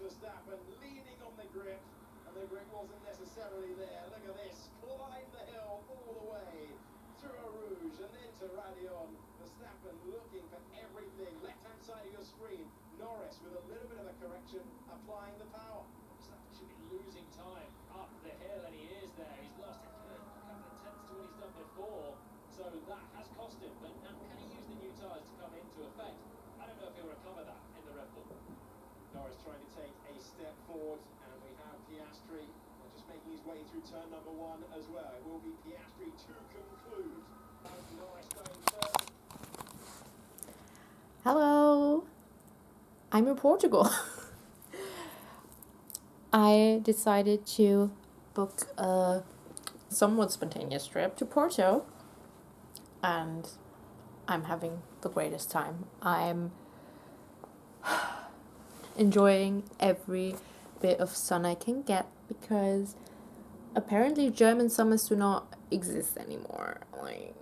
Verstappen leaning on the grip, and the grip wasn't necessarily there. Look at this, climb the hill all the way through a Rouge and then to Radion. Verstappen looking for everything. Left-hand side of your screen, Norris with a little bit of a correction, applying the power. Verstappen should be losing time up the hill, and he is there. He's lost a couple of tenths to what he's done before, so that has cost him. But now can he use the new tyres to come into effect? I don't know if he'll recover that in the Red Bull. Norris trying to take a step forward, and we have Piastri just making his way through turn number 1 as well. It will be Piastri to conclude. Norris going third. Hello, I'm in Portugal. I decided to book a somewhat spontaneous trip to Porto, and I'm having the greatest time. I'm enjoying every bit of sun I can get, because apparently German summers do not exist anymore. Like,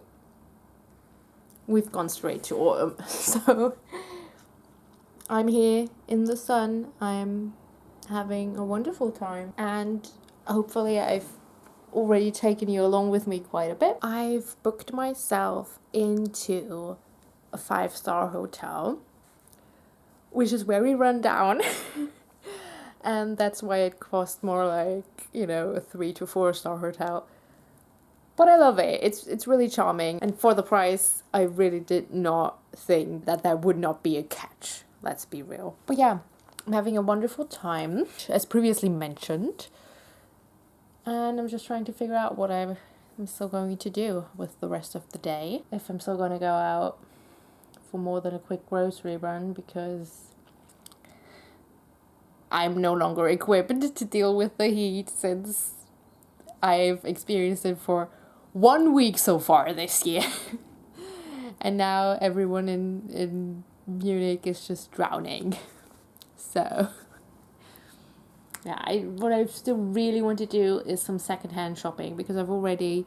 we've gone straight to autumn. So I'm here in the sun. I'm having a wonderful time, and hopefully I've already taken you along with me quite a bit. I've booked myself into a 5-star hotel, which is very run down. And that's why it cost more like, a 3 to 4-star hotel. But I love it. It's really charming. And for the price, I really did not think that there would not be a catch. Let's be real. But yeah, I'm having a wonderful time, as previously mentioned. And I'm just trying to figure out what I'm still going to do with the rest of the day. If I'm still going to go out for more than a quick grocery run, because I'm no longer equipped to deal with the heat, since I've experienced it for 1 week so far this year. And now everyone in Munich is just drowning. So yeah, what I still really want to do is some secondhand shopping, because I've already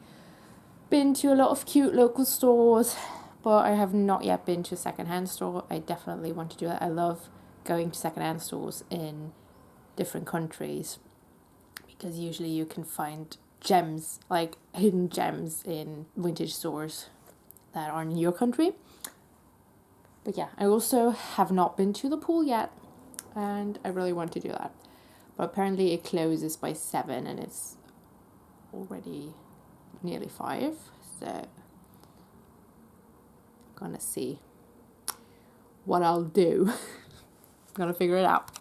been to a lot of cute local stores, but I have not yet been to a secondhand store. I definitely want to do that. I love going to secondhand stores in different countries, because usually you can find gems, like hidden gems in vintage stores that are in your country. But yeah, I also have not been to the pool yet, and I really want to do that. But apparently it closes by 7, and it's already nearly 5, so gonna see what I'll do. Gonna figure it out.